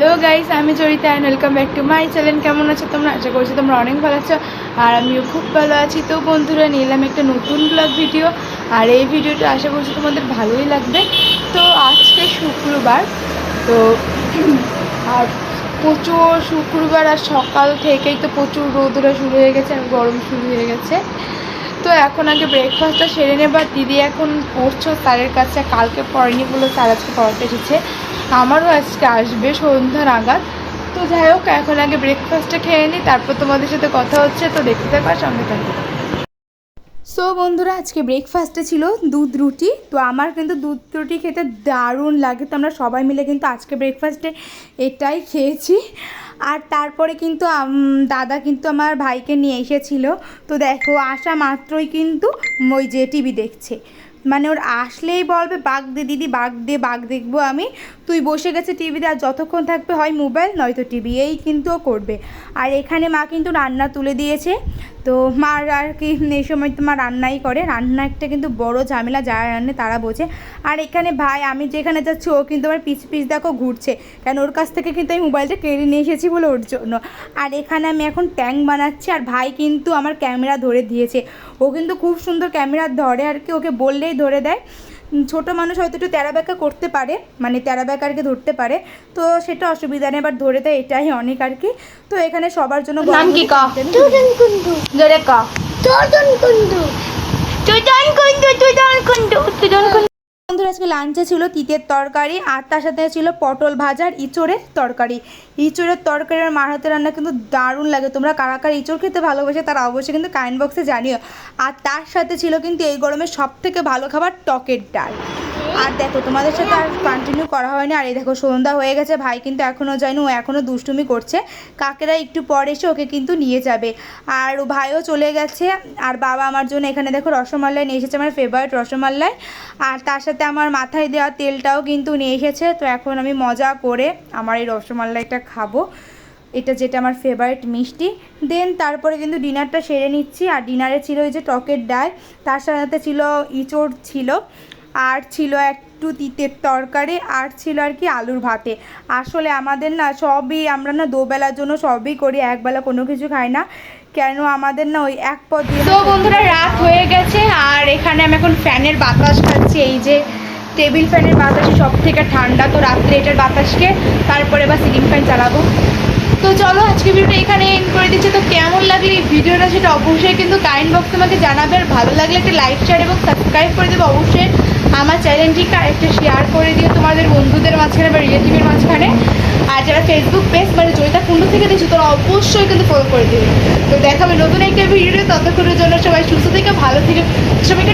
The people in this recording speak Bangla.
হ্যালো গাইস, আমি Joyita and welcome back to my channel. কেমন আছো তোমরা? আশা করছি তোমরা অনেক ভালো আছো আর আমিও খুব ভালো আছি। তো বন্ধুরা, নিলাম একটা নতুন ব্লগ ভিডিও আর এই ভিডিওটা আশা করছি তোমাদের ভালোই লাগবে। তো আজকে শুক্রবার, তো আর প্রচুর শুক্রবার আর সকাল থেকেই তো প্রচুর রোদরা শুরু হয়ে গেছে আর গরম শুরু হয়ে গেছে। তো এখন আগে ব্রেকফাস্টটা সেরে নেবার। দিদি এখন পড়ছো স্যারের কাছে, কালকে পড়েনি বলে স্যার আজকে পড়াতে এসেছে, আমারও আজকে আসবে সন্ধ্যা নাগাদ। তো যাই হোক, এখন আগে ব্রেকফাস্টটা খেয়ে নিই, তারপর তোমাদের সাথে কথা হচ্ছে। তো দেখতে থাকো, সঙ্গে থাকো। সো বন্ধুরা, আজকে ব্রেকফাস্টে ছিল দুধ রুটি। তো আমার কিন্তু দুধ রুটি খেতে দারুণ লাগে, তো আমরা সবাই মিলে কিন্তু আজকে ব্রেকফাস্টে এটাই খেয়েছি। আর তারপরে কিন্তু দাদা কিন্তু আমার ভাইকে নিয়ে এসেছিলো। তো দেখো, আসা মাত্রই কিন্তু ওই যে টিভি দেখছে, মানে ওর আসলেই বলবে বাঘ দে দিদি, বাঘ দে, বাঘ দেখবো আমি। তুই বসে গেছে টিভিতে, আর যতক্ষণ থাকবে হয় মোবাইল নয়তো টিভি, এই কিন্তু ও করবে। আর এখানে মা কিন্তু রান্না তুলে দিয়েছে। তো মার আর কি এই সময় তো মা রান্নাই করে, রান্না একটা কিন্তু বড় ঝামেলা, যারা রান্নে তারা বোঝে। আর এখানে ভাই, আমি যেখানে যাচ্ছি ও কিন্তু আমার পিছ দেখো ঘুরছে, কারণ ওর কাছ থেকে কিন্তু আমি মোবাইলটা কেড়ে নিয়ে এসেছি বলে ওর জন্য। আর এখানে আমি এখন ট্যাঙ্ক বানাচ্ছি, আর ভাই কিন্তু আমার ক্যামেরা ধরে দিয়েছে। ও কিন্তু খুব সুন্দর ক্যামেরা ধরে আর কি, ওকে বললেই ধরে দেয়। ছোটো মানুষ হয়তো একটু তেরা ব্যাকা করতে পারে, মানে তেরা ব্যাকা আর কি ধরতে পারে, তো সেটা অসুবিধা নেই, এবার ধরে দেয়, এটাই অনেক আর কি। তো এখানে সবার জন্য বন্ধুরা, আজকে লাঞ্চে ছিল তিতের তরকারি, আর তার সাথে ছিল পটল ভাজা আর ইঁচড়ের তরকারি। ইঁচড়ের তরকারি আর মার হাতে রান্না কিন্তু দারুণ লাগে। তোমরা কারা কারা ইঁচড় খেতে ভালোবাসে তারা অবশ্যই কিন্তু কমেন্ট বক্সে জানিও। আর তার সাথে ছিল কিন্তু এই গরমে সবথেকে ভালো খাবার টকের ডাল। আর দেখো, তোমাদের সাথে আর কন্টিনিউ করা হয়নি। আর এই দেখো, সন্ধ্যা হয়ে গেছে, ভাই কিন্তু এখনও যায়নি, ও এখনও দুষ্টুমি করছে। কাকেরা একটু পর এসে ওকে কিন্তু নিয়ে যাবে। আর ও ভাইও চলে গেছে। আর বাবা আমার জন্য এখানে দেখো রসমালাই নিয়ে এসেছে, আমার ফেভারিট রসমালাই। আর তার সাথে আমার মাথায় দেওয়া তেলটাও কিন্তু নিয়ে এসেছে। তো এখন আমি মজা করে আমার এই রসমালাইটা খাবো, এটা যেটা আমার ফেভারিট মিষ্টি। দেন তারপরে কিন্তু ডিনারটা সেরে নিচ্ছি। আর ডিনারে ছিল এই যে টকের ডাল, তার সাথে ছিল ইঁচড় ছিল, আর ছিল একটু তিতের তরকারি, আর ছিল আর কি আলুর ভাতে। আসলে আমাদের না সবই, আমরা না দুবেলার জন্য সবই করি, একবেলা কোনো কিছু খাই না, কেন আমাদের না ওই এক পদ দিয়ে। তো বন্ধুরা, রাত হয়ে গেছে আর এখানে আমি এখন ফ্যানের বাতাস খাচ্ছি। এই যে টেবিল ফ্যানের বাতাসে সব থেকে ঠান্ডা, তো রাত্রে এটার বাতাসকে তারপরে বা সিলিং ফ্যান চালাবো। তো চলো, আজকে ভিডিওটা এখানে এন্ড করে দিচ্ছি। তো কেমন লাগলে এই ভিডিওটা সেটা অবশ্যই কিন্তু কমেন্ট বক্সে আমাকে জানাবে। আর ভালো লাগলে একটা লাইক, শেয়ার এবং সাবস্ক্রাইব করে দেবে অবশ্যই। আমার চ্যানেলটিকে আরেকটা শেয়ার করে দিও তোমাদের বন্ধুদের মাঝখানে বা রিলেটিভের মাঝখানে। আর যারা ফেসবুক পেজ মানে জয়িতা কুণ্ডু থেকে দেখছো, তোরা অবশ্যই কিন্তু ফলো করে দেবে। তো দেখাবে নতুন একটা ভিডিও, ততক্ষণের জন্য সবাই সুস্থ থেকে ভালো থেকে সবাইকে